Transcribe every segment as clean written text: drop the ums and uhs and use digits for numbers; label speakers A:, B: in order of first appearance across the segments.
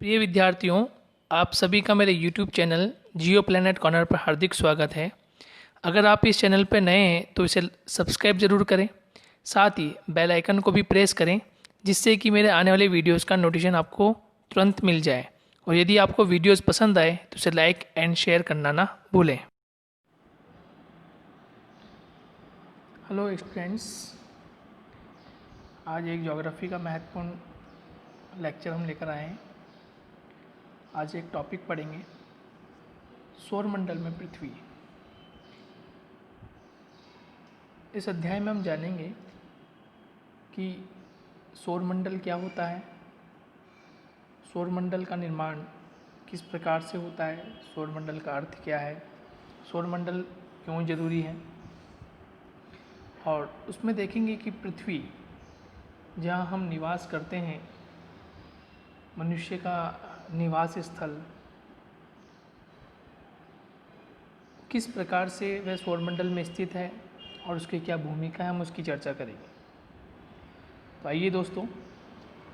A: प्रिय विद्यार्थियों, आप सभी का मेरे YouTube चैनल जियो प्लैनेट कॉर्नर पर हार्दिक स्वागत है। अगर आप इस चैनल पर नए हैं तो इसे सब्सक्राइब ज़रूर करें, साथ ही बेल आइकन को भी प्रेस करें जिससे कि मेरे आने वाले वीडियोस का नोटिफिकेशन आपको तुरंत मिल जाए। और यदि आपको वीडियोस पसंद आए तो इसे लाइक एंड शेयर करना ना भूलें। हेलो स्टूडेंट्स, आज एक ज्योग्राफी का महत्वपूर्ण लेक्चर हम लेकर आए हैं। आज एक टॉपिक पढ़ेंगे, सौरमंडल में पृथ्वी। इस अध्याय में हम जानेंगे कि सौरमंडल क्या होता है, सौरमंडल का निर्माण किस प्रकार से होता है, सौरमंडल का अर्थ क्या है, सौरमंडल क्यों जरूरी है, और उसमें देखेंगे कि पृथ्वी जहाँ हम निवास करते हैं, मनुष्य का निवास स्थल, किस प्रकार से वह सौरमंडल में स्थित है और उसकी क्या भूमिका है, हम उसकी चर्चा करेंगे। तो आइए दोस्तों,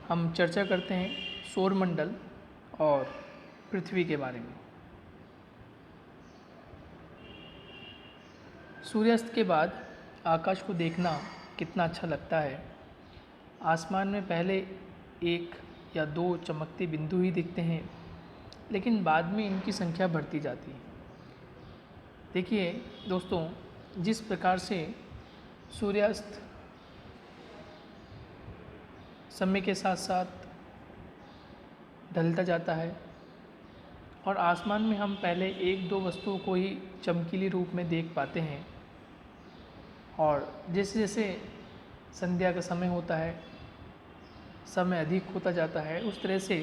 A: हम चर्चा करते हैं सौरमंडल और पृथ्वी के बारे में। सूर्यास्त के बाद आकाश को देखना कितना अच्छा लगता है। आसमान में पहले एक या दो चमकते बिंदु ही दिखते हैं, लेकिन बाद में इनकी संख्या बढ़ती जाती है। देखिए दोस्तों, जिस प्रकार से सूर्यास्त समय के साथ साथ ढलता जाता है और आसमान में हम पहले एक दो वस्तुओं को ही चमकीले रूप में देख पाते हैं, और जैसे जैसे संध्या का समय होता है, समय अधिक होता जाता है, उस तरह से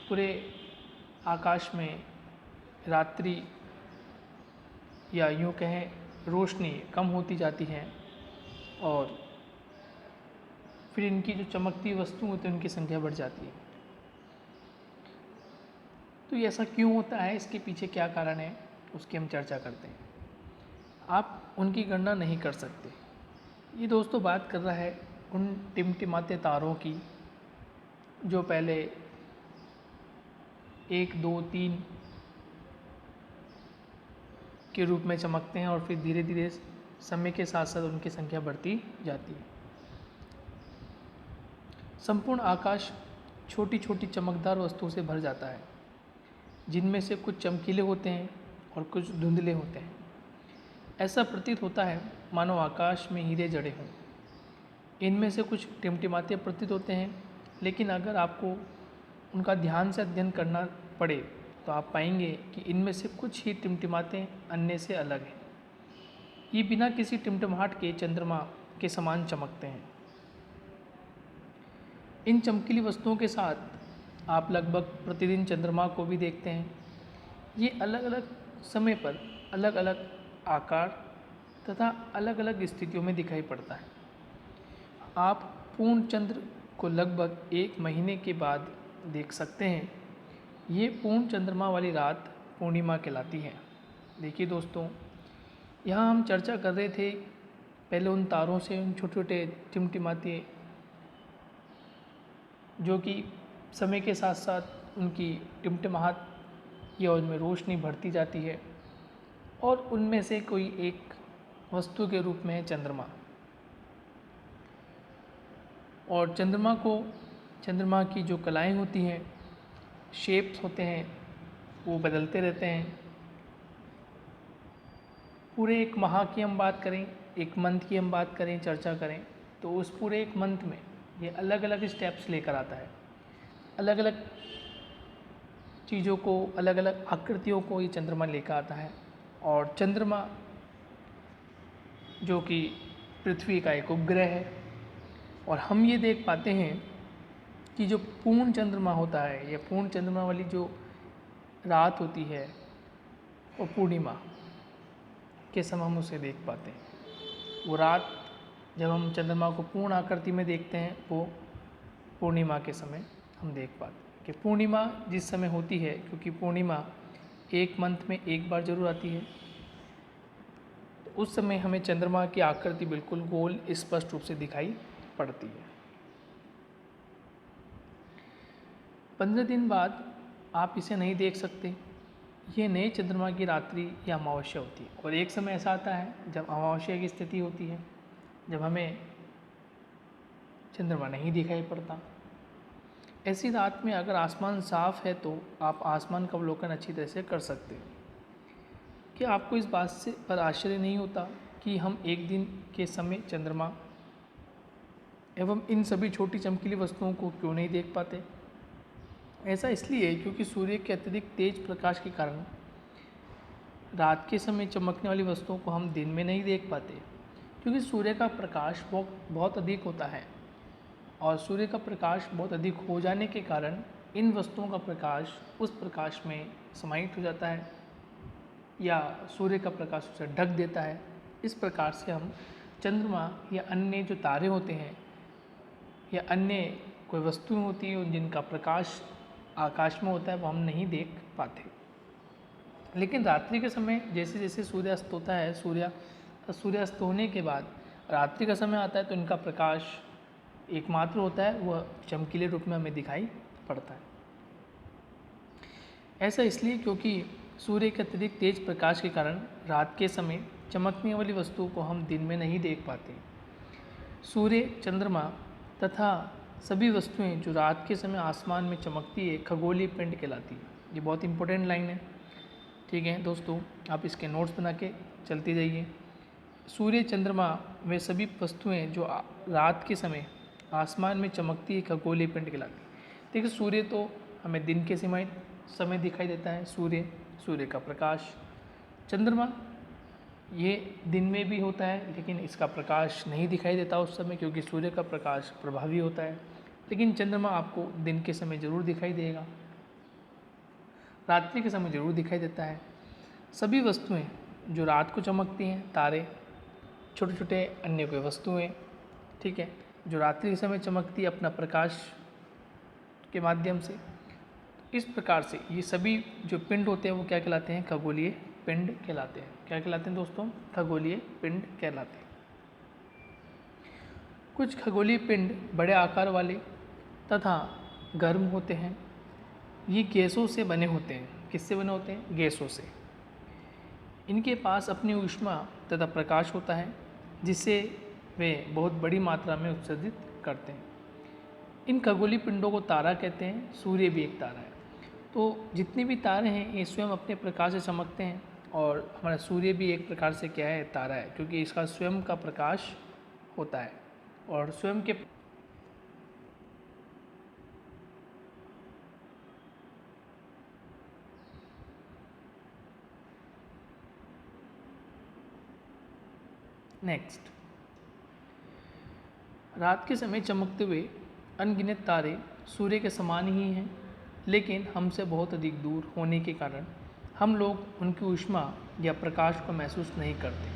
A: पूरे आकाश में रात्रि या यूँ कहें रोशनी कम होती जाती है और फिर इनकी जो चमकती वस्तु होती है उनकी संख्या बढ़ जाती है। तो ये ऐसा क्यों होता है, इसके पीछे क्या कारण है, उसकी हम चर्चा करते हैं। आप उनकी गणना नहीं कर सकते। ये दोस्तों बात कर रहा है उन टिमटिमाते तारों की जो पहले 1, 2, 3 के रूप में चमकते हैं और फिर धीरे धीरे समय के साथ साथ उनकी संख्या बढ़ती जाती है। संपूर्ण आकाश छोटी छोटी चमकदार वस्तुओं से भर जाता है, जिनमें से कुछ चमकीले होते हैं और कुछ धुंधले होते हैं। ऐसा प्रतीत होता है मानो आकाश में हीरे जड़े हों। इनमें से कुछ टिमटिमाते प्रतीत होते हैं, लेकिन अगर आपको उनका ध्यान से अध्ययन करना पड़े तो आप पाएंगे कि इनमें से कुछ ही टिमटिमाते अन्य से अलग हैं। ये बिना किसी टिमटिमाहट के चंद्रमा के समान चमकते हैं। इन चमकीली वस्तुओं के साथ आप लगभग प्रतिदिन चंद्रमा को भी देखते हैं। ये अलग अलग समय पर अलग अलग आकार तथा अलग अलग स्थितियों में दिखाई पड़ता है। आप पूर्ण चंद्र को लगभग 1 महीने के बाद देख सकते हैं। ये पूर्ण चंद्रमा वाली रात पूर्णिमा कहलाती है। देखिए दोस्तों, यहाँ हम चर्चा कर रहे थे पहले उन तारों से, उन छोटे छोटे टिमटिमाते जो कि समय के साथ साथ उनकी टिमटिमाहट या उनमें रोशनी बढ़ती जाती है, और उनमें से कोई एक वस्तु के रूप में है चंद्रमा। और चंद्रमा की जो कलाएं होती हैं, शेप्स होते हैं, वो बदलते रहते हैं। पूरे एक माह की हम बात करें, एक मंथ की हम बात करें, चर्चा करें, तो उस पूरे एक मंथ में ये अलग अलग स्टेप्स लेकर आता है। अलग अलग चीज़ों को, अलग अलग आकृतियों को ये चंद्रमा लेकर आता है। और चंद्रमा जो कि पृथ्वी का एक उपग्रह है, और हम ये देख पाते हैं कि जो पूर्ण चंद्रमा होता है, या पूर्ण चंद्रमा वाली जो रात होती है, वो पूर्णिमा के समय हम उसे देख पाते हैं। वो रात जब हम चंद्रमा को पूर्ण आकृति में देखते हैं, वो पूर्णिमा के समय हम देख पाते हैं। कि पूर्णिमा जिस समय होती है, क्योंकि पूर्णिमा एक मंथ में एक बार जरूर आती है, तो उस समय हमें चंद्रमा की आकृति बिल्कुल गोल स्पष्ट रूप से दिखाई पड़ती है। 15 दिन बाद आप इसे नहीं देख सकते। ये नए चंद्रमा की रात्रि या अमावस्या होती है। और एक समय ऐसा आता है जब अमावस्या की स्थिति होती है, जब हमें चंद्रमा नहीं दिखाई पड़ता। ऐसी रात में अगर आसमान साफ है तो आप आसमान का अवलोकन अच्छी तरह से कर सकते हैं। क्या आपको इस बात से पर आश्चर्य नहीं होता कि हम एक दिन के समय चंद्रमा एवं इन सभी छोटी चमकीली वस्तुओं को क्यों नहीं देख पाते? ऐसा इसलिए क्योंकि सूर्य के अत्यधिक तेज प्रकाश के कारण रात के समय चमकने वाली वस्तुओं को हम दिन में नहीं देख पाते, क्योंकि सूर्य का प्रकाश बहुत अधिक होता है। और सूर्य का प्रकाश बहुत अधिक हो जाने के कारण इन वस्तुओं का प्रकाश उस प्रकाश में समाहित हो जाता है या सूर्य का प्रकाश उसे ढक देता है। इस प्रकार से हम चंद्रमा या अन्य जो तारे होते हैं या अन्य कोई वस्तुएं होती हैं जिनका प्रकाश आकाश में होता है वो हम नहीं देख पाते। लेकिन रात्रि के समय जैसे जैसे सूर्यास्त होता है, सूर्यास्त होने के बाद रात्रि का समय आता है तो इनका प्रकाश एकमात्र होता है, वह चमकीले रूप में हमें दिखाई पड़ता है। ऐसा इसलिए क्योंकि सूर्य के अत्यधिक तेज प्रकाश के कारण रात के समय चमकने वाली वस्तुओं को हम दिन में नहीं देख पाते। सूर्य, चंद्रमा तथा सभी वस्तुएं जो रात के समय आसमान में चमकती है खगोलीय पिंड कहलाती है। ये बहुत इंपॉर्टेंट लाइन है, ठीक है दोस्तों, आप इसके नोट्स बना के चलते जाइए। सूर्य, चंद्रमा वे सभी वस्तुएं जो रात के समय आसमान में चमकती है खगोलीय पिंड कहलाती है। देखिए, सूर्य तो हमें दिन के समय दिखाई देता है, सूर्य का प्रकाश। चंद्रमा ये दिन में भी होता है लेकिन इसका प्रकाश नहीं दिखाई देता उस समय, क्योंकि सूर्य का प्रकाश प्रभावी होता है। लेकिन चंद्रमा आपको दिन के समय ज़रूर दिखाई देगा, रात्रि के समय ज़रूर दिखाई देता है। सभी वस्तुएं जो रात को चमकती हैं, तारे, छोटे छोटे अन्य कोई वस्तुएं, ठीक है, जो रात्रि के समय चमकती है अपना प्रकाश के माध्यम से। इस प्रकार से ये सभी जो पिंड होते हैं वो क्या कहलाते हैं? खगोलीय पिंड कहलाते हैं। क्या कहलाते हैं दोस्तों? खगोलीय पिंड कहलाते हैं। कुछ खगोलीय पिंड बड़े आकार वाले तथा गर्म होते हैं। ये गैसों से बने होते हैं। किससे बने होते हैं? गैसों से। इनके पास अपनी ऊष्मा तथा प्रकाश होता है जिससे वे बहुत बड़ी मात्रा में उत्सर्जित करते हैं। इन खगोलीय पिंडों को तारा कहते हैं। सूर्य भी एक तारा है। तो जितने भी तारे हैं ये स्वयं अपने प्रकाश से चमकते हैं और हमारा सूर्य भी एक प्रकार से क्या है? तारा है, क्योंकि इसका स्वयं का प्रकाश होता है और स्वयं के नेक्स्ट, रात के समय चमकते हुए अनगिनत तारे सूर्य के समान ही हैं, लेकिन हमसे बहुत अधिक दूर होने के कारण हम लोग उनकी ऊष्मा या प्रकाश को महसूस नहीं करते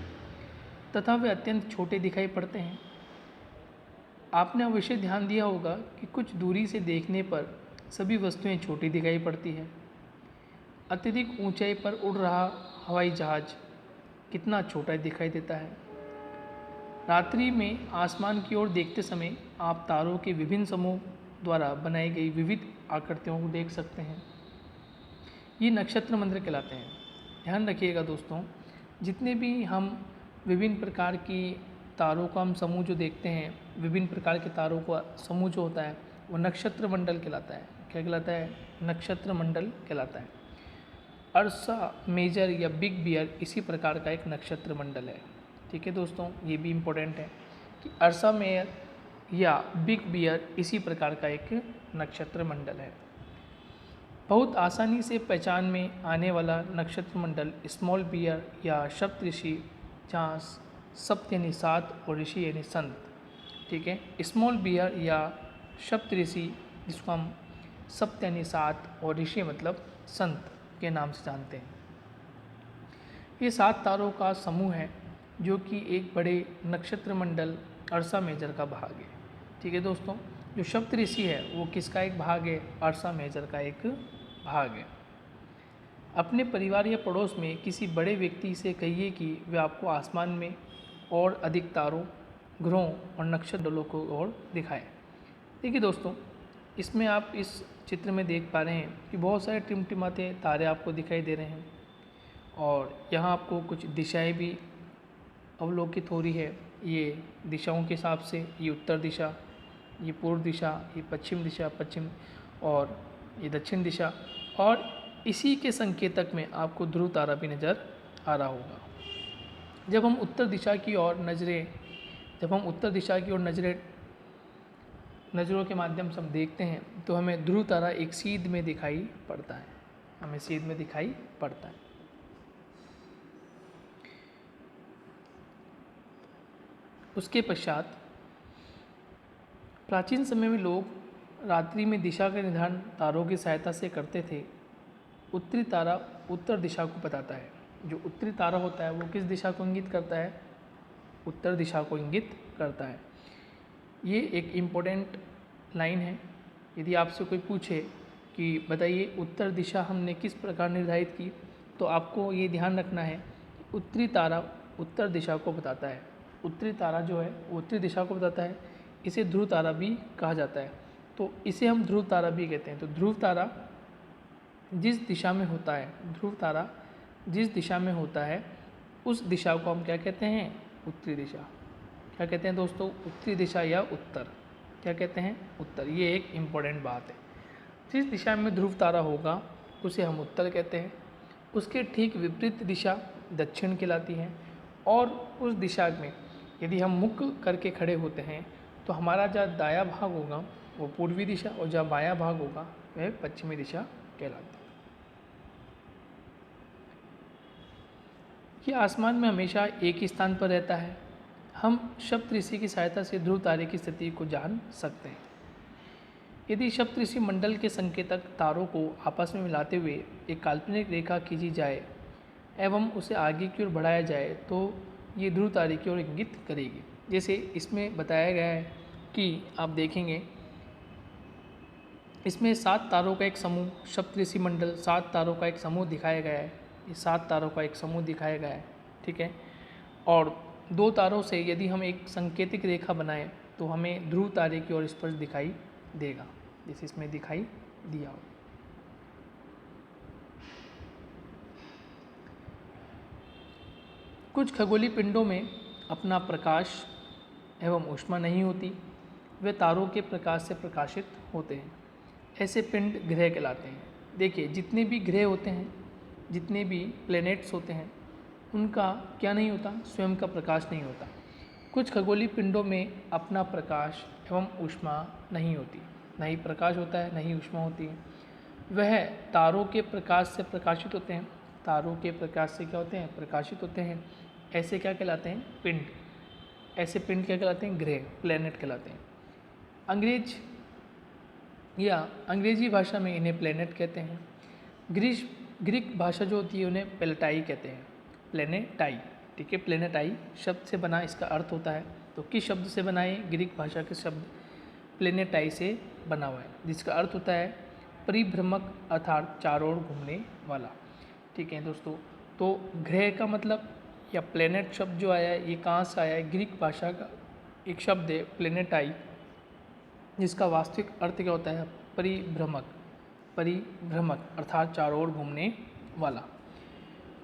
A: तथा वे अत्यंत छोटे दिखाई पड़ते हैं। आपने अवश्य ध्यान दिया होगा कि कुछ दूरी से देखने पर सभी वस्तुएं छोटी दिखाई पड़ती हैं। अत्यधिक ऊंचाई पर उड़ रहा हवाई जहाज कितना छोटा दिखाई देता है। रात्रि में आसमान की ओर देखते समय आप तारों के विभिन्न समूह द्वारा बनाई गई विविध आकृतियों को देख सकते हैं। ये नक्षत्र मंडल कहलाते हैं। ध्यान रखिएगा दोस्तों, जितने भी हम विभिन्न प्रकार की तारों का हम समूह जो देखते हैं, विभिन्न प्रकार के तारों का समूह जो होता है वो नक्षत्र मंडल कहलाता है। क्या कहलाता है? नक्षत्र मंडल कहलाता है। अर्सा मेजर या बिग बियर इसी प्रकार का एक नक्षत्र मंडल है। ठीक है दोस्तों, ये भी इम्पोर्टेंट है कि अर्सा मेजर या बिग बियर इसी प्रकार का एक नक्षत्र मंडल है। बहुत आसानी से पहचान में आने वाला नक्षत्र मंडल स्मॉल बियर या सप्तऋषि, जहाँ सप्त यानी सात और ऋषि यानी संत, ठीक है। स्मॉल बियर या सप्तऋषि, जिसको हम सप्त यानी सात और ऋषि मतलब संत के नाम से जानते हैं। ये 7 तारों का समूह है जो कि एक बड़े नक्षत्र मंडल अर्सा मेजर का भाग है। ठीक है दोस्तों, जो सप्तऋषि है वो किसका एक भाग है? अर्सा मेजर का एक भाग है। अपने परिवार या पड़ोस में किसी बड़े व्यक्ति से कहिए कि वे आपको आसमान में और अधिक तारों, ग्रहों और नक्षत्र दलों को और दिखाएं। देखिए दोस्तों, इसमें आप इस चित्र में देख पा रहे हैं कि बहुत सारे टिमटिमाते तारे आपको दिखाई दे रहे हैं और यहाँ आपको कुछ दिशाएं भी अवलोकित हो रही है। ये दिशाओं के हिसाब से ये उत्तर दिशा, ये पूर्व दिशा, ये पश्चिम दिशा, पश्चिम और ये दक्षिण दिशा, और इसी के संकेतक में आपको ध्रुव तारा भी नज़र आ रहा होगा। जब हम उत्तर दिशा की ओर नज़रों के माध्यम से हम देखते हैं तो हमें ध्रुव तारा एक सीध में दिखाई पड़ता है। उसके पश्चात प्राचीन समय में लोग रात्रि में दिशा का निर्धारण तारों की सहायता से करते थे। उत्तरी तारा उत्तर दिशा को बताता है। जो उत्तरी तारा होता है वो किस दिशा को इंगित करता है? उत्तर दिशा को इंगित करता है। ये एक इम्पोर्टेंट लाइन है। यदि आपसे कोई पूछे कि बताइए उत्तर दिशा हमने किस प्रकार निर्धारित की, तो आपको ये ध्यान रखना है उत्तरी तारा उत्तर दिशा को बताता है। उत्तरी तारा जो है वो उत्तरी दिशा को बताता है। इसे ध्रुव तारा भी कहा जाता है, तो इसे हम ध्रुव तारा भी कहते हैं। तो ध्रुव तारा जिस दिशा में होता है उस दिशा को हम क्या कहते हैं? उत्तरी दिशा। क्या कहते हैं दोस्तों? उत्तरी दिशा या उत्तर। क्या कहते हैं? उत्तर। ये एक इम्पॉर्टेंट बात है। जिस दिशा में ध्रुव तारा होगा उसे हम उत्तर कहते हैं। उसके ठीक विपरीत दिशा दक्षिण कहलाती है। और उस दिशा में यदि हम मुख करके खड़े होते हैं तो हमारा जहाँ दायां भाग होगा वो पूर्वी दिशा और जहाँ बायां भाग होगा वह पश्चिमी दिशा कहलाती है। ये आसमान में हमेशा एक ही स्थान पर रहता है। हम सप्तऋषि की सहायता से ध्रुव तारे की स्थिति को जान सकते हैं। यदि सप्तऋषि मंडल के संकेतक तारों को आपस में मिलाते हुए एक काल्पनिक रेखा खींची जाए एवं उसे आगे की ओर बढ़ाया जाए तो ये ध्रुव तारे की ओर इंगित करेगी। जैसे इसमें बताया गया है कि आप देखेंगे इसमें 7 तारों का एक समूह, सप्तऋषि मंडल 7 तारों का एक समूह दिखाया गया है। ये 7 तारों का एक समूह दिखाया गया है, ठीक है। और 2 तारों से यदि हम एक संकेतिक रेखा बनाएं तो हमें ध्रुव तारे की ओर स्पर्श दिखाई देगा, जैसे इसमें दिखाई दिया हो। कुछ खगोलीय पिंडों में अपना प्रकाश एवं ऊष्मा नहीं होती, वे तारों के प्रकाश से प्रकाशित होते हैं। ऐसे पिंड ग्रह कहलाते हैं। देखिए जितने भी ग्रह होते हैं, जितने भी प्लैनेट्स होते हैं, उनका क्या नहीं होता? स्वयं का प्रकाश नहीं होता। कुछ खगोलीय पिंडों में अपना प्रकाश एवं ऊष्मा नहीं होती, न ही प्रकाश होता है न ही ऊष्मा होती है। वह तारों के प्रकाश से प्रकाशित होते हैं। तारों के प्रकाश से क्या होते हैं? प्रकाशित होते हैं। ऐसे क्या कहलाते हैं? पिंड। ऐसे पिंड क्या कहलाते हैं? ग्रह, प्लैनेट कहलाते हैं। अंग्रेजी भाषा में इन्हें प्लैनेट कहते हैं। ग्रीक भाषा जो होती है उन्हें प्लेनेटाई कहते हैं। प्लेनेटाई, ठीक है। प्लेनेटाई शब्द से बना इसका अर्थ होता है। तो किस शब्द से बना है? ग्रीक भाषा के शब्द प्लेनेटाई से बना हुआ है, जिसका अर्थ होता है परिभ्रमक अर्थात चारों ओर घूमने वाला, ठीक है दोस्तों। तो ग्रह का मतलब या प्लेनेट शब्द जो आया है ये कहाँ से आया है? ग्रीक भाषा का एक शब्द है प्लेनेटाई, जिसका वास्तविक अर्थ क्या होता है? परिभ्रमक अर्थात चारों ओर घूमने वाला।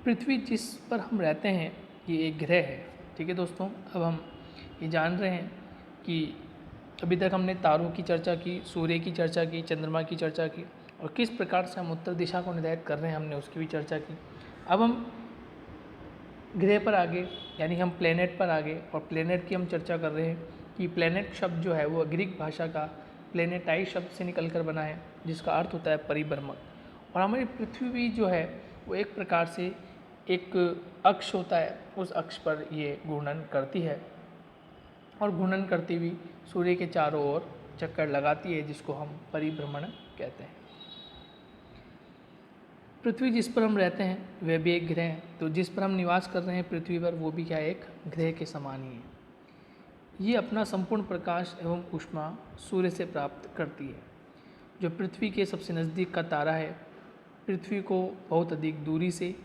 A: पृथ्वी जिस पर हम रहते हैं ये एक ग्रह है, ठीक है दोस्तों। अब हम ये जान रहे हैं कि अभी तक हमने तारों की चर्चा की, सूर्य की चर्चा की, चंद्रमा की चर्चा की और किस प्रकार से हम उत्तर दिशा को निर्धारित कर रहे हैं हमने उसकी भी चर्चा की। अब हम ग्रह पर आगे यानी हम प्लेनेट पर आगे, और प्लेनेट की हम चर्चा कर रहे हैं कि प्लेनेट शब्द जो है वो ग्रीक भाषा का प्लेनेटाई शब्द से निकल कर बना है, जिसका अर्थ होता है परिभ्रमक। और हमारी पृथ्वी भी जो है वो एक प्रकार से एक अक्ष होता है, उस अक्ष पर ये घूर्णन करती है और घूर्णन करती हुई सूर्य के चारों ओर चक्कर लगाती है, जिसको हम परिभ्रमण कहते हैं। पृथ्वी जिस पर हम रहते हैं वह भी एक ग्रह है। तो जिस पर हम निवास कर रहे हैं पृथ्वी पर, वो भी क्या एक ग्रह के समान ही है। ये अपना संपूर्ण प्रकाश एवं ऊष्मा सूर्य से प्राप्त करती है, जो पृथ्वी के सबसे नज़दीक का तारा है। पृथ्वी को बहुत अधिक दूरी से,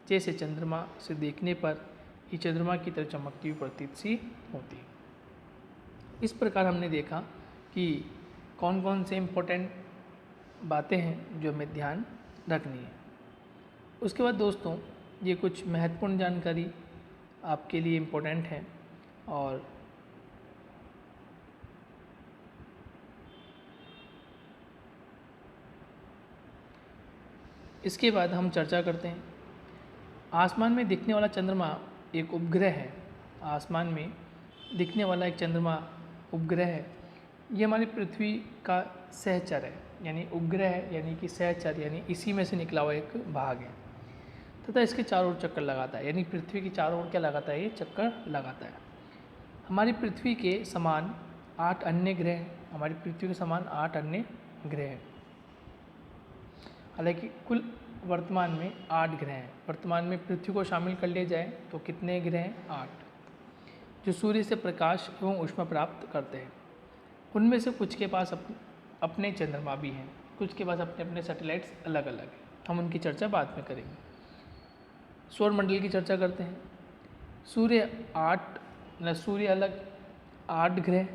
A: जैसे चंद्रमा से देखने पर ये चंद्रमा की तरह चमकती हुई प्रतीत सी होती है। इस प्रकार हमने देखा कि कौन कौन से इम्पोर्टेंट बातें हैं जो हमें ध्यान रखनी है। उसके बाद दोस्तों, ये कुछ महत्वपूर्ण जानकारी आपके लिए इम्पोर्टेंट है और इसके बाद हम चर्चा करते हैं। आसमान में दिखने वाला चंद्रमा एक उपग्रह है। आसमान में दिखने वाला एक चंद्रमा उपग्रह है। ये हमारी पृथ्वी का सहचर है, यानी उपग्रह है, यानी कि सहचर, यानी इसी में से निकला हुआ एक भाग है तथा इसके चारों ओर चक्कर लगाता है, यानी पृथ्वी के चारों ओर क्या लगाता है, ये चक्कर लगाता है। हमारी पृथ्वी के समान 8 अन्य ग्रह हैं। हमारी पृथ्वी के समान 8 अन्य ग्रह हैं। हालांकि कुल वर्तमान में 8 ग्रह हैं। वर्तमान में पृथ्वी को शामिल कर लिया जाए तो कितने ग्रह हैं? 8, जो सूर्य से प्रकाश एवं ऊष्मा प्राप्त करते हैं। उनमें से कुछ के पास अपने चंद्रमा भी हैं, कुछ के पास अपने अपने सैटेलाइट्स अलग अलग हैं। हम उनकी चर्चा बाद में करेंगे। सौर मंडल की चर्चा करते हैं। सूर्य अलग 8 ग्रह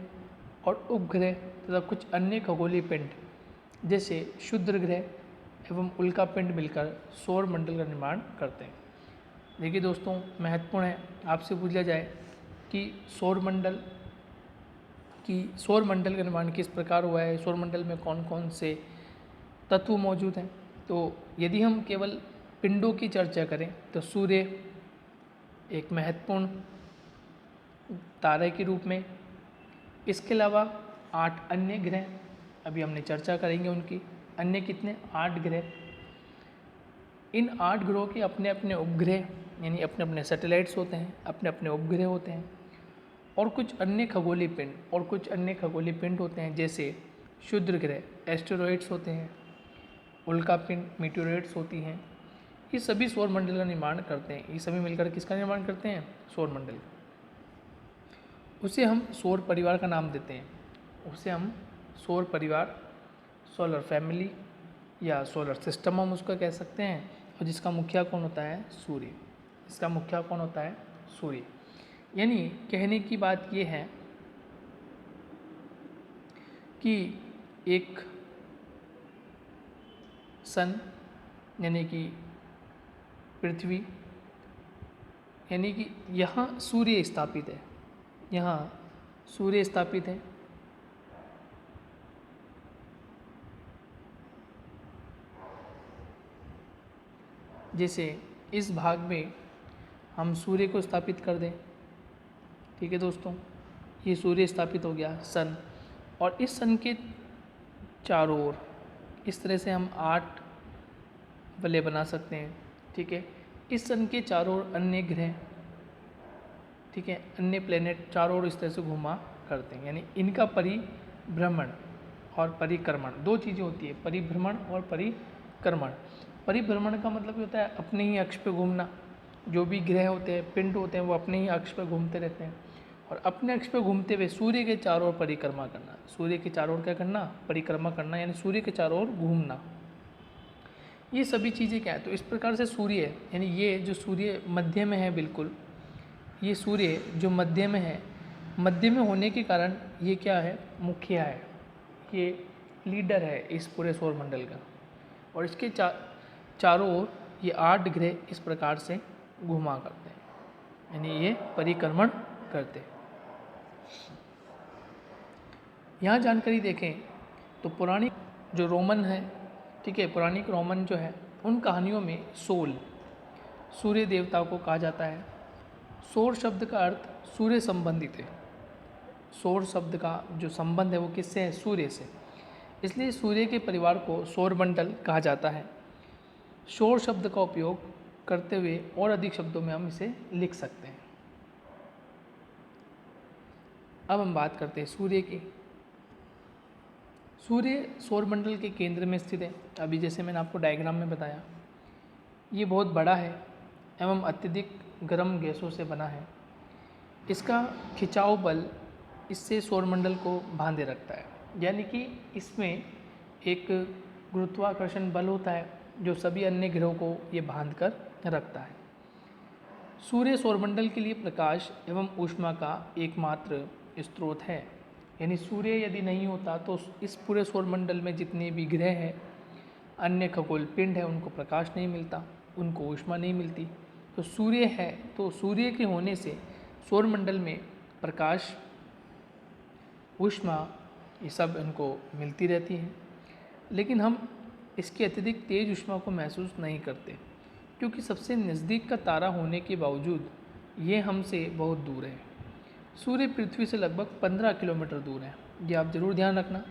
A: और उपग्रह तथा कुछ अन्य खगोलीय पिंड जैसे क्षुद्र ग्रह एवं उल्का पिंड मिलकर सौर मंडल का निर्माण करते हैं। देखिए दोस्तों, महत्वपूर्ण है, आपसे पूछ लिया जाए कि सौर मंडल का निर्माण किस प्रकार हुआ है, सौर मंडल में कौन कौन से तत्व मौजूद हैं। तो यदि हम केवल पिंडों की चर्चा करें तो सूर्य एक महत्वपूर्ण तारे के रूप में, इसके अलावा 8 अन्य ग्रह, अभी हमने चर्चा करेंगे उनकी। अन्य कितने? 8 ग्रह। इन 8 ग्रहों के अपने अपने उपग्रह, यानी अपने अपने सैटेलाइट्स होते हैं, अपने अपने उपग्रह होते हैं और कुछ अन्य खगोलीय पिंड होते हैं जैसे क्षुद्र ग्रह, एस्टेरॉइड्स होते हैं, उल्का पिंड, मीटेओराइट्स होती हैं। ये सभी सौर मंडल का निर्माण करते हैं। ये सभी मिलकर किसका निर्माण करते हैं? सौर मंडल। उसे हम सौर परिवार का नाम देते हैं। उसे हम सौर परिवार, सोलर फैमिली या सोलर सिस्टम हम उसका कह सकते हैं। और जिसका मुखिया कौन होता है? सूर्य। इसका मुखिया कौन होता है? सूर्य। यानी कहने की बात ये है कि एक सन, यानी कि पृथ्वी, यानी कि यहाँ सूर्य स्थापित है, यहाँ सूर्य स्थापित है। जैसे इस भाग में हम सूर्य को स्थापित कर दें, ठीक है दोस्तों, ये सूर्य स्थापित हो गया, सन। और इस सन के चारों ओर इस तरह से हम 8 वलय बना सकते हैं, ठीक है। इस सन के चारों ओर अन्य ग्रह, ठीक है, अन्य प्लेनेट चारों ओर इस तरह से घुमा करते हैं। यानी इनका परिभ्रमण और परिक्रमण, 2 चीज़ें होती है, परिभ्रमण और परिक्रमण। परिभ्रमण का मतलब ये होता है अपने ही अक्ष पे घूमना। जो भी ग्रह होते हैं, पिंड होते हैं, वो अपने ही अक्ष पे घूमते रहते हैं। और अपने अक्ष पे घूमते हुए सूर्य के चारों ओर परिक्रमा करना। सूर्य के चारों ओर क्या करना? परिक्रमा करना, यानी सूर्य के चारों ओर घूमना। ये सभी चीज़ें क्या है? तो इस प्रकार से सूर्य है, यानी ये जो सूर्य मध्य में है, बिल्कुल ये सूर्य जो मध्य में है, मध्य में होने के कारण ये क्या है? मुखिया है, ये लीडर है इस पूरे सौर मंडल का। और इसके चारों ओर ये 8 ग्रह इस प्रकार से घुमा करते हैं, यानी ये परिक्रमण करते हैं। यहाँ जानकारी देखें तो पुरानी जो रोमन है, ठीक है, पौराणिक रोमन जो है, उन कहानियों में सोल सूर्य देवता को कहा जाता है। सौर शब्द का अर्थ सूर्य संबंधित है। सौर शब्द का जो संबंध है वो किससे है? सूर्य से। इसलिए सूर्य के परिवार को सौर मंडल कहा जाता है। सौर शब्द का उपयोग करते हुए और अधिक शब्दों में हम इसे लिख सकते हैं। अब हम बात करते हैं सूर्य की। सूर्य सौर मंडल के केंद्र में स्थित है। अभी जैसे मैंने आपको डायग्राम में बताया, ये बहुत बड़ा है एवं अत्यधिक गर्म गैसों से बना है। इसका खिंचाव बल इससे सौरमंडल को बांधे रखता है, यानी कि इसमें एक गुरुत्वाकर्षण बल होता है जो सभी अन्य ग्रहों को ये बांध कर रखता है। सूर्य सौरमंडल के लिए प्रकाश एवं ऊष्मा का एकमात्र स्रोत है। यानी सूर्य यदि नहीं होता तो इस पूरे सौरमंडल में जितने भी ग्रह हैं अन्य खगोल पिंड है उनको प्रकाश नहीं मिलता, उनको ऊष्मा नहीं मिलती। तो सूर्य है, तो सूर्य के होने से सौरमंडल में प्रकाश, ऊष्मा, ये सब इनको मिलती रहती है। लेकिन हम इसकी अत्यधिक तेज ऊष्मा को महसूस नहीं करते, क्योंकि सबसे नज़दीक का तारा होने के बावजूद ये हमसे बहुत दूर है। सूर्य पृथ्वी से लगभग 15 किलोमीटर दूर है। ये आप ज़रूर ध्यान रखना।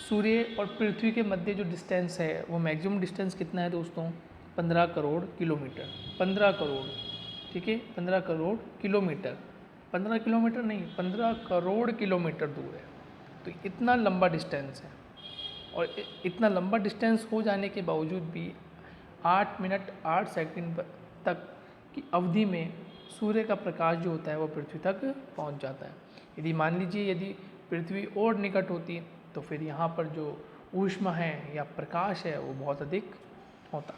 A: सूर्य और पृथ्वी के मध्य जो डिस्टेंस है वो मैक्सिमम डिस्टेंस कितना है दोस्तों? 15 करोड़ किलोमीटर। 15 करोड़, ठीक है, 15 करोड़ किलोमीटर। 15 किलोमीटर नहीं, 15 करोड़ किलोमीटर दूर है। तो इतना लंबा डिस्टेंस है, और इतना लंबा डिस्टेंस हो जाने के बावजूद भी 8 मिनट 8 सेकंड तक की अवधि में सूर्य का प्रकाश जो होता है वो पृथ्वी तक पहुंच जाता है। यदि मान लीजिए यदि पृथ्वी और निकट होती तो फिर यहाँ पर जो ऊष्मा है या प्रकाश है वो बहुत अधिक होता।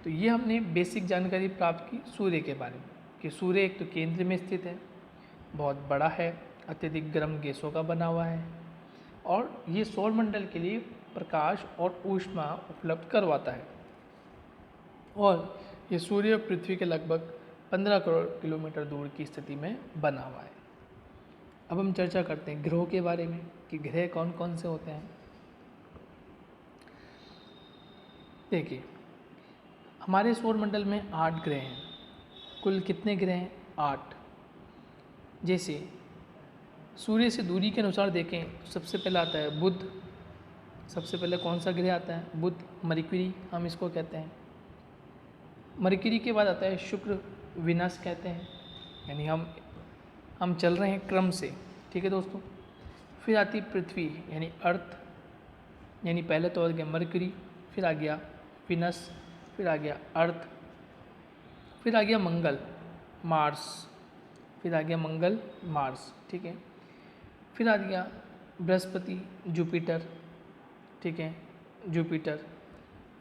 A: तो ये हमने बेसिक जानकारी प्राप्त की सूर्य के बारे में कि सूर्य एक तो केंद्र में स्थित है, बहुत बड़ा है, अत्यधिक गर्म गैसों का बना हुआ है, और ये सौरमंडल के लिए प्रकाश और ऊष्मा उपलब्ध करवाता है। और ये सूर्य और पृथ्वी के लगभग 15 करोड़ किलोमीटर दूर की स्थिति में बना हुआ है। अब हम चर्चा करते हैं ग्रहों के बारे में कि ग्रह कौन कौन से होते हैं। देखिए, हमारे सौरमंडल में 8 ग्रह हैं। कुल कितने ग्रह हैं? 8। जैसे सूर्य से दूरी के अनुसार देखें तो सबसे पहला आता है बुध। सबसे पहले कौन सा ग्रह आता है? बुध, मरक्यूरी हम इसको कहते हैं। मरक्यूरी के बाद आता है शुक्र, विनस कहते हैं, यानी हम चल रहे हैं क्रम से, ठीक है दोस्तों। फिर आती पृथ्वी यानी अर्थ, यानी पहले तो आ गया मरक्यूरी, फिर आ गया विनस, फिर आ गया अर्थ, फिर आ गया मंगल, मार्स, फिर आ गया मंगल, मार्स, ठीक है। फिर आ गया बृहस्पति, जुपिटर, ठीक है, जुपिटर।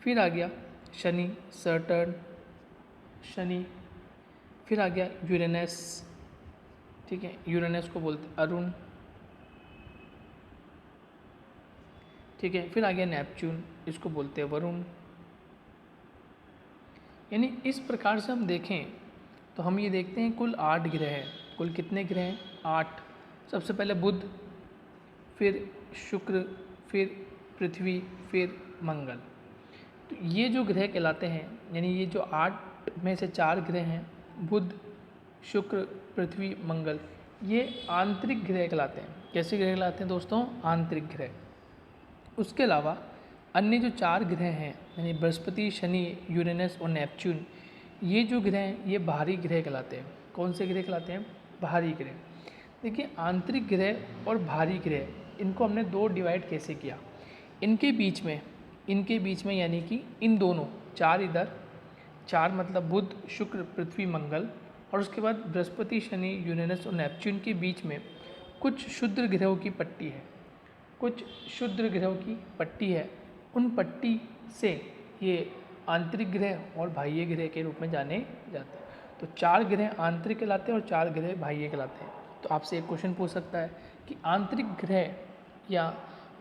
A: फिर आ गया शनि, सैटर्न, शनि। फिर आ गया यूरेनस, ठीक है, यूरेनस को बोलते अरुण, ठीक है। फिर आ गया नेपच्यून, इसको बोलते हैं वरुण। यानी इस प्रकार से हम देखें तो हम ये देखते हैं कुल 8 ग्रह हैं। कुल कितने ग्रह हैं? 8। सबसे पहले बुध, फिर शुक्र, फिर पृथ्वी, फिर मंगल। तो ये जो ग्रह कहलाते हैं, यानी ये जो 8 में से 4 ग्रह हैं, बुध, शुक्र, पृथ्वी, मंगल, ये आंतरिक ग्रह कहलाते हैं। कैसे ग्रह कहलाते हैं दोस्तों? आंतरिक ग्रह। उसके अलावा अन्य जो 4 ग्रह हैं, यानी बृहस्पति, शनि, यूरेनस और नेपच्यून, ये जो ग्रह हैं ये बाहरी ग्रह कहलाते हैं। कौन से ग्रह कहलाते हैं? बाहरी ग्रह। देखिए, आंतरिक ग्रह और बाहरी ग्रह, इनको हमने 2 डिवाइड कैसे किया? इनके बीच में यानी कि इन दोनों 4 इधर, 4 मतलब बुध, शुक्र, पृथ्वी, मंगल, और उसके बाद बृहस्पति, शनि, यूरेनस और नेपच्यून के बीच में कुछ क्षुद्र ग्रहों की पट्टी है। कुछ क्षुद्र ग्रहों की पट्टी है। उन पट्टी से ये आंतरिक ग्रह और बाह्य ग्रह के रूप में जाने जाते हैं। तो 4 ग्रह आंतरिक कहलाते हैं और 4 ग्रह बाह्य कहलाते हैं। तो आपसे एक क्वेश्चन पूछ सकता है कि आंतरिक ग्रह या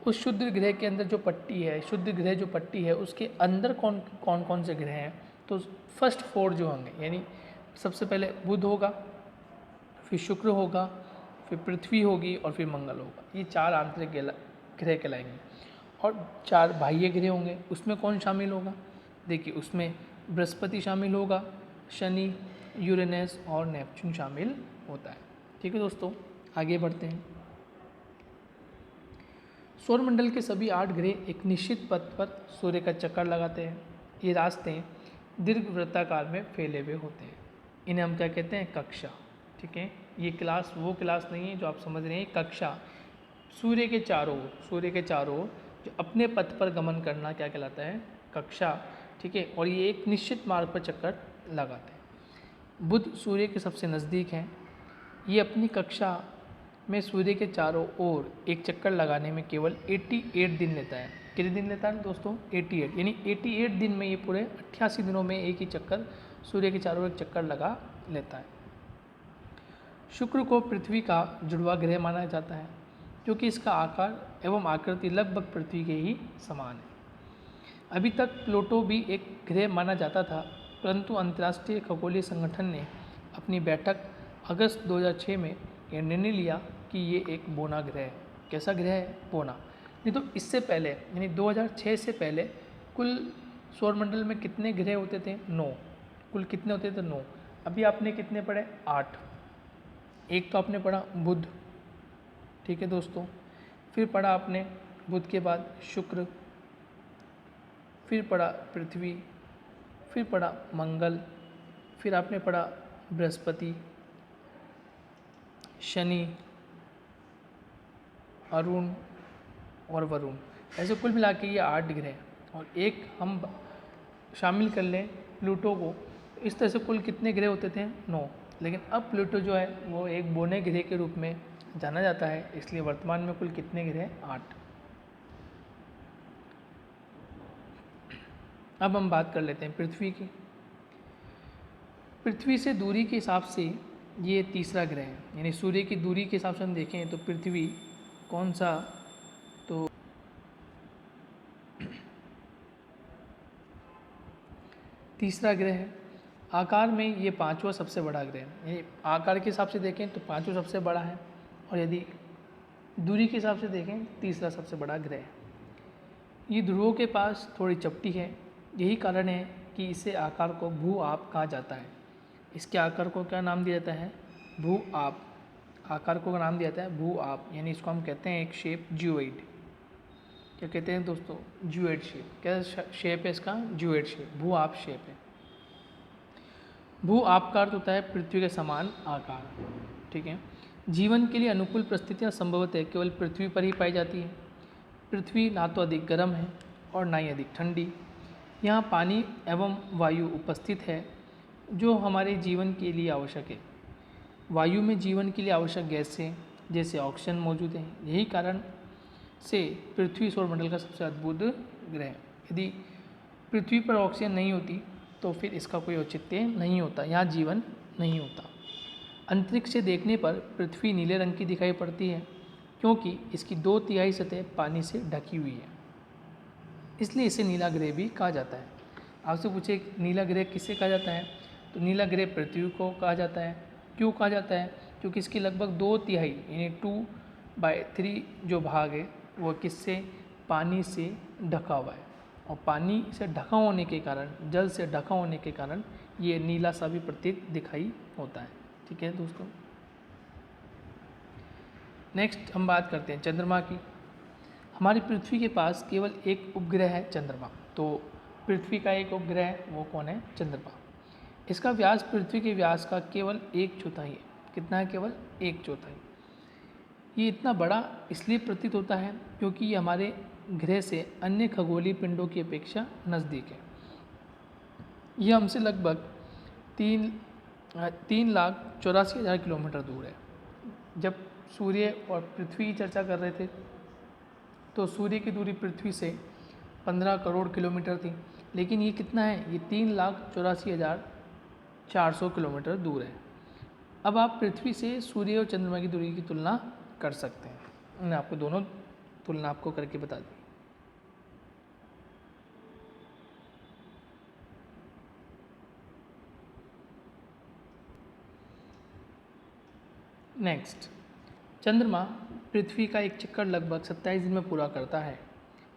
A: उस क्षुद्र ग्रह के अंदर जो पट्टी है, शुद्ध ग्रह जो पट्टी है, उसके अंदर कौन कौन से ग्रह हैं? तो फर्स्ट 4 जो होंगे, यानी सबसे पहले बुध होगा, फिर शुक्र होगा, फिर पृथ्वी होगी और फिर मंगल होगा। ये 4 आंतरिक ग्रह कहलाएंगे। और 4 बाह्य ग्रह होंगे, उसमें कौन शामिल होगा? देखिए, उसमें बृहस्पति शामिल होगा, शनि, यूरेनस और नेपच्यून शामिल होता है। ठीक है दोस्तों, आगे बढ़ते हैं। सौरमंडल के सभी 8 ग्रह एक निश्चित पथ पर सूर्य का चक्कर लगाते हैं। ये रास्ते दीर्घवृत्ताकार में फैले हुए होते हैं। इन्हें हम क्या कहते हैं? कक्षा। ठीक है, ये क्लास वो क्लास नहीं है जो आप समझ रहे हैं, कक्षा। सूर्य के चारों ओर जो अपने पथ पर गमन करना क्या कहलाता है? कक्षा। ठीक है, और ये एक निश्चित मार्ग पर चक्कर लगाते हैं। बुध सूर्य के सबसे नज़दीक हैं। ये अपनी कक्षा में सूर्य के चारों ओर एक चक्कर लगाने में केवल 88 दिन लेता है। कितने दिन लेता है दोस्तों? 88, यानी 88 दिन में ये पूरे 88 दिनों में एक ही चक्कर सूर्य के चारों ओर एक चक्कर लगा लेता है। शुक्र को पृथ्वी का जुड़वा ग्रह माना जाता है। क्योंकि इसका आकार एवं आकृति लगभग पृथ्वी के ही समान है। अभी तक प्लूटो भी एक ग्रह माना जाता था, परंतु अंतर्राष्ट्रीय खगोलीय संगठन ने अपनी बैठक अगस्त 2006 में यह निर्णय लिया कि ये एक बोना ग्रह है। कैसा ग्रह है? बोना। नहीं तो इससे पहले यानी 2006 से पहले कुल सौरमंडल में कितने ग्रह होते थे? 9। कुल कितने होते थे? 9। अभी आपने कितने पढ़े? 8। एक तो आपने पढ़ा बुध, ठीक है दोस्तों। फिर पढ़ा आपने बुध के बाद शुक्र, फिर पढ़ा पृथ्वी, फिर पढ़ा मंगल, फिर आपने पढ़ा बृहस्पति, शनि, अरुण और वरुण। ऐसे कुल मिला के ये 8 ग्रह, और एक हम शामिल कर लें प्लूटो को, इस तरह से कुल कितने ग्रह होते थे? 9। लेकिन अब प्लूटो जो है वो एक बोने ग्रह के रूप में जाना जाता है, इसलिए वर्तमान में कुल कितने ग्रह? 8। अब हम बात कर लेते हैं पृथ्वी की। पृथ्वी से दूरी के हिसाब से ये तीसरा ग्रह है, यानी सूर्य की दूरी के हिसाब से हम देखें तो पृथ्वी कौन सा? तो तीसरा ग्रह है। आकार में ये 5वां सबसे बड़ा ग्रह है, यानी आकार के हिसाब से देखें तो 5वां सबसे बड़ा है, और यदि दूरी के हिसाब से देखें तीसरा सबसे बड़ा ग्रह है। ये ध्रुवों के पास थोड़ी चपटी है, यही कारण है कि इसे आकार को भू आप कहा जाता है। इसके आकार को क्या नाम दिया जाता है? भू आप। आकार को नाम दिया जाता है भू आप, यानी इसको हम कहते हैं एक शेप जियोइड। क्या कहते हैं दोस्तों? Geoid shape. क्या शेप है इसका? जियोइड शेप, भू आप शेप है। भू आप का अर्थ होता है पृथ्वी के समान आकार, ठीक है। जीवन के लिए अनुकूल परिस्थितियाँ संभवतः केवल पृथ्वी पर ही पाई जाती है। पृथ्वी ना तो अधिक गर्म है और ना ही अधिक ठंडी। यहाँ पानी एवं वायु उपस्थित है जो हमारे जीवन के लिए आवश्यक है। वायु में जीवन के लिए आवश्यक गैसें जैसे ऑक्सीजन मौजूद है। यही कारण से पृथ्वी सौरमंडल का सबसे अद्भुत ग्रह है। यदि पृथ्वी पर ऑक्सीजन नहीं होती तो फिर इसका कोई औचित्य नहीं होता, यहाँ जीवन नहीं होता। अंतरिक्ष से देखने पर पृथ्वी नीले रंग की दिखाई पड़ती है क्योंकि इसकी 2/3 सतह पानी से ढकी हुई है, इसलिए इसे नीला ग्रह भी कहा जाता है। आपसे पूछे नीला ग्रह किसे कहा जाता है, तो नीला ग्रह पृथ्वी को कहा जाता है। क्यों कहा जाता है? क्योंकि इसकी लगभग 2/3 यानी 2/3 जो भाग है वो किससे? पानी से ढका हुआ है, और पानी से ढका होने के कारण, जल से ढका होने के कारण ये नीला सा भी प्रतीत दिखाई होता है, ठीक है दोस्तों। नेक्स्ट हम बात करते हैं चंद्रमा की। हमारी पृथ्वी के पास केवल एक उपग्रह है, चंद्रमा। तो पृथ्वी का एक उपग्रह है, वो कौन है? चंद्रमा। इसका व्यास पृथ्वी के व्यास का केवल 1/4 है। कितना है? केवल 1/4। ये इतना बड़ा इसलिए प्रतीत होता है क्योंकि ये हमारे ग्रह से अन्य खगोलीय पिंडों की अपेक्षा नज़दीक है। यह हमसे लगभग 3,84,000 किलोमीटर दूर है। जब सूर्य और पृथ्वी की चर्चा कर रहे थे तो सूर्य की दूरी पृथ्वी से 15 करोड़ किलोमीटर थी, लेकिन ये कितना है? ये 3,84,400 किलोमीटर दूर है। अब आप पृथ्वी से सूर्य और चंद्रमा की दूरी की तुलना कर सकते हैं। मैंने आपको दोनों तुलना आपको करके बता दी। नेक्स्ट, चंद्रमा पृथ्वी का एक चक्कर लगभग 27 दिन में पूरा करता है।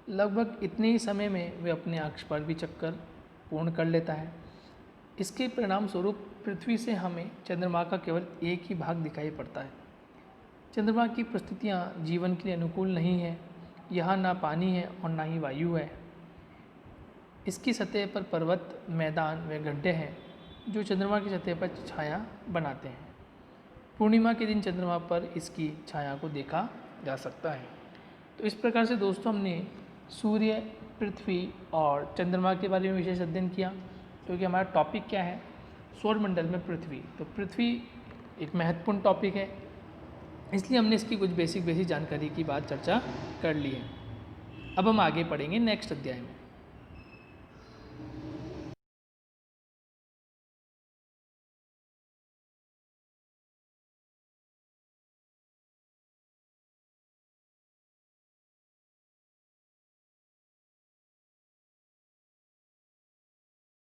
A: लगभग इतने ही समय में वह अपने अक्ष पर भी चक्कर पूर्ण कर लेता है। इसके परिणाम स्वरूप पृथ्वी से हमें चंद्रमा का केवल एक ही भाग दिखाई पड़ता है। चंद्रमा की परिस्थितियाँ जीवन के लिए अनुकूल नहीं है। यहाँ ना पानी है और ना ही वायु है। इसकी सतह पर पर्वत, मैदान व गड्ढे हैं जो चंद्रमा की सतह पर छाया बनाते हैं। पूर्णिमा के दिन चंद्रमा पर इसकी छाया को देखा जा सकता है। तो इस प्रकार से दोस्तों हमने सूर्य, पृथ्वी और चंद्रमा के बारे में विशेष अध्ययन किया, क्योंकि हमारा टॉपिक क्या है? सौरमंडल में पृथ्वी। तो पृथ्वी एक महत्वपूर्ण टॉपिक है, इसलिए हमने इसकी कुछ बेसिक जानकारी की बात चर्चा कर ली है। अब हम आगे पढ़ेंगे नेक्स्ट अध्याय में।